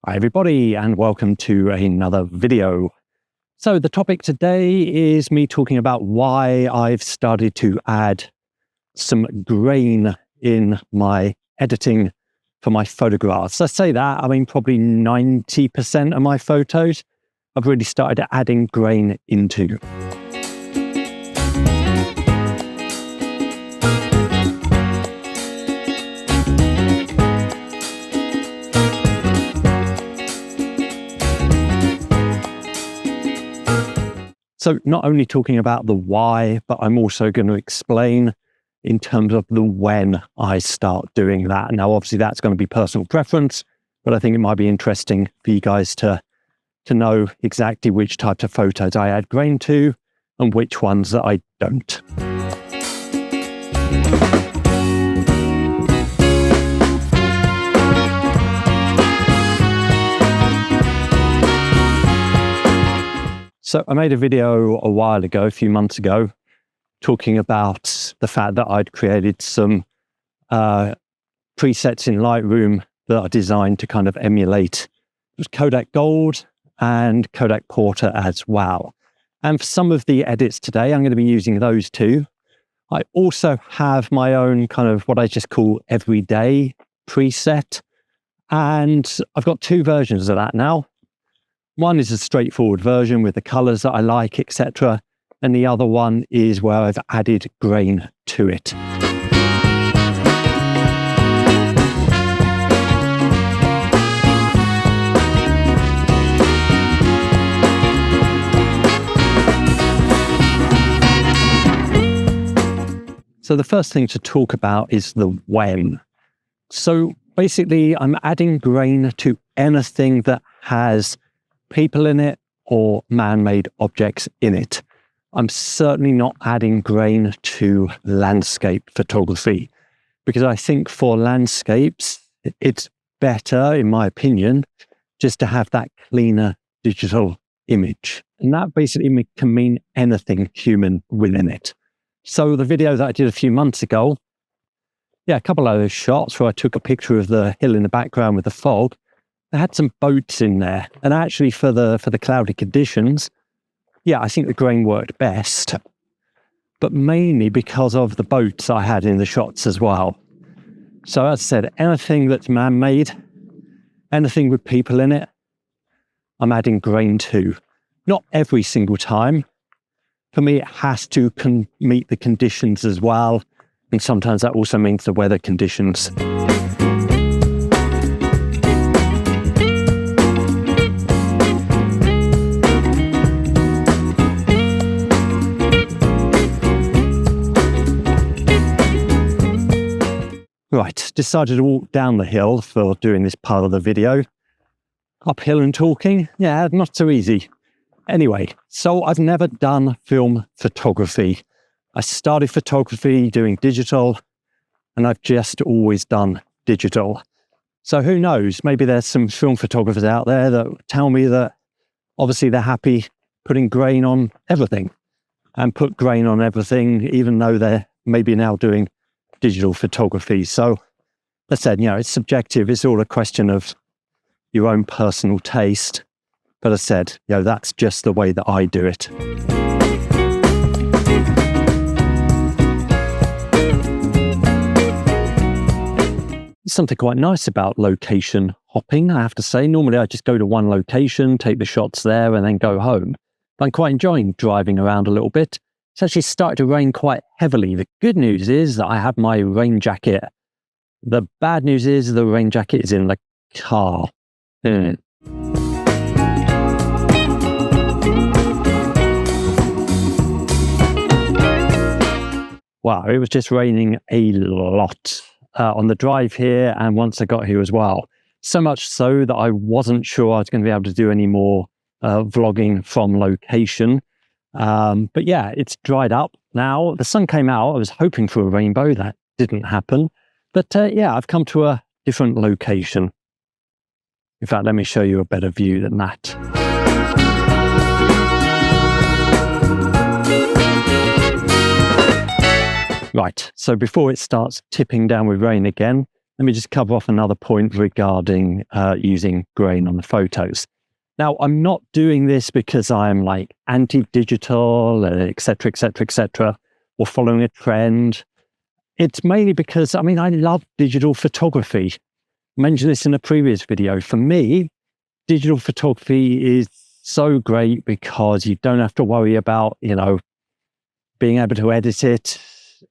Hi everybody and welcome to another video. So the topic today is me talking about why I've started to add some grain in my editing for my photographs. I say that, I mean probably 90% of my photos I've really started adding grain into. So not only talking about the why, but I'm also going to explain in terms of the when I start doing that. Now, obviously that's going to be personal preference, but I think it might be interesting for you guys to know exactly which types of photos I add grain to and which ones that I don't. So I made a video a while ago, a few months ago, talking about the fact that I'd created some presets in Lightroom that are designed to kind of emulate. It was Kodak Gold and Kodak Portra as well. And for some of the edits today, I'm going to be using those two. I also have my own kind of what I just call everyday preset. And I've got two versions of that now. One is a straightforward version with the colors that I like, etc. And the other one is where I've added grain to it. So the first thing to talk about is the when. So basically I'm adding grain to anything that has people in it or man-made objects in it. I'm certainly not adding grain to landscape photography because I think for landscapes, it's better, in my opinion, just to have that cleaner digital image. And that basically can mean anything human within it. So the video that I did a few months ago, a couple of those shots where I took a picture of the hill in the background with the fog, I had some boats in there, and actually for the cloudy conditions, I think the grain worked best, but mainly because of the boats I had in the shots as well. So as I said, anything that's man-made, anything with people in it, I'm adding grain to. Not every single time. For me, it has to meet the conditions as well, and sometimes that also means the weather conditions. Right, decided to walk down the hill for doing this part of the video. Uphill and talking, not so easy. Anyway, so I've never done film photography. I started photography doing digital, and I've just always done digital. So who knows, maybe there's some film photographers out there that tell me that obviously they're happy putting grain on everything and put grain on everything, even though they're maybe now doing digital photography. So as I said, it's subjective. It's all a question of your own personal taste. But as I said, that's just the way that I do it. Something quite nice about location hopping, I have to say. Normally I just go to one location, take the shots there and then go home. But I'm quite enjoying driving around a little bit. It's actually started to rain quite heavily. The good news is that I have my rain jacket. The bad news is the rain jacket is in the car. Wow, it was just raining a lot on the drive here and once I got here as well. So much so that I wasn't sure I was going to be able to do any more vlogging from location. But it's dried up now. The sun came out. I was hoping for a rainbow. That didn't happen. But I've come to a different location. In fact, let me show you a better view than that. Right, so before it starts tipping down with rain again, let me just cover off another point regarding using grain on the photos. Now, I'm not doing this because I'm like anti-digital, et cetera, or following a trend. It's mainly because, I love digital photography. I mentioned this in a previous video. For me, digital photography is so great because you don't have to worry about, being able to edit it.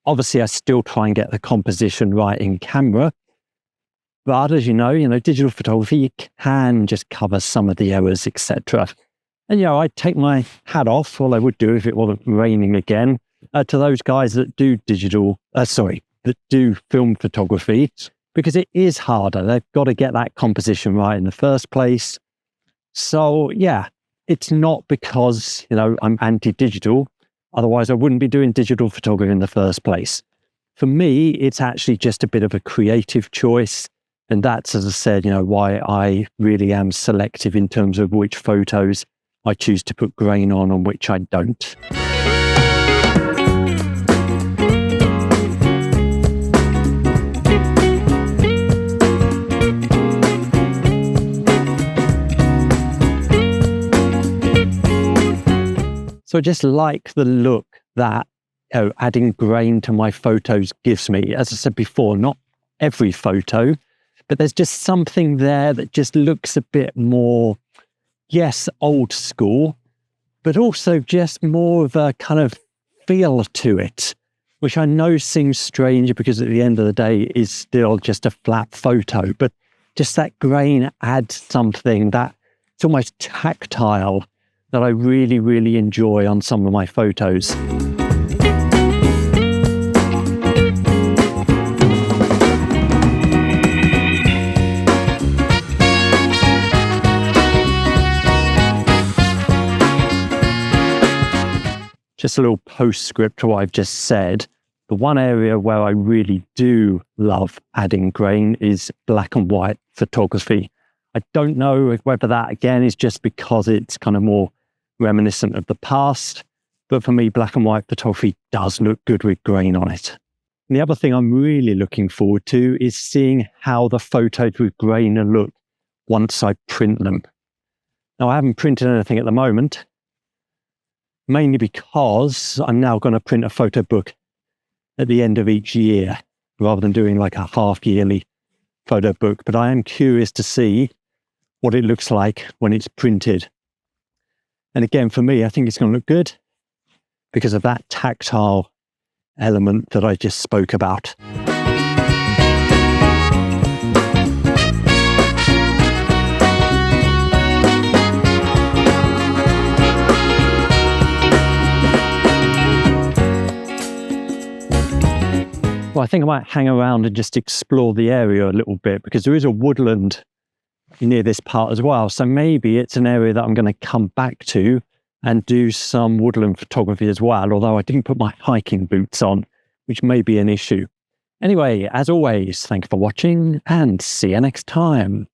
Obviously, I still try and get the composition right in camera. But as you know, digital photography, you can just cover some of the errors, etc. And, I'd take my hat off, all I would do if it wasn't raining again, to those guys that do that do film photography, because it is harder. They've got to get that composition right in the first place. So, yeah, it's not because, I'm anti-digital. Otherwise, I wouldn't be doing digital photography in the first place. For me, it's actually just a bit of a creative choice. And that's, as I said, why I really am selective in terms of which photos I choose to put grain on and which I don't. So I just like the look that adding grain to my photos gives me. As I said before, not every photo, but there's just something there that just looks a bit more, yes, old school, but also just more of a kind of feel to it, which I know seems strange because at the end of the day it is still just a flat photo, but just that grain adds something that it's almost tactile that I really, really enjoy on some of my photos. Just a little postscript to what I've just said. The one area where I really do love adding grain is black and white photography. I don't know whether that, again, is just because it's kind of more reminiscent of the past, but for me, black and white photography does look good with grain on it. And the other thing I'm really looking forward to is seeing how the photos with grain look once I print them. Now, I haven't printed anything at the moment, mainly because I'm now going to print a photo book at the end of each year, rather than doing like a half-yearly photo book. But I am curious to see what it looks like when it's printed. And again, for me, I think it's going to look good because of that tactile element that I just spoke about. Well, I think I might hang around and just explore the area a little bit because there is a woodland near this part as well. So maybe it's an area that I'm going to come back to and do some woodland photography as well, although I didn't put my hiking boots on, which may be an issue. Anyway, as always, thank you for watching and see you next time.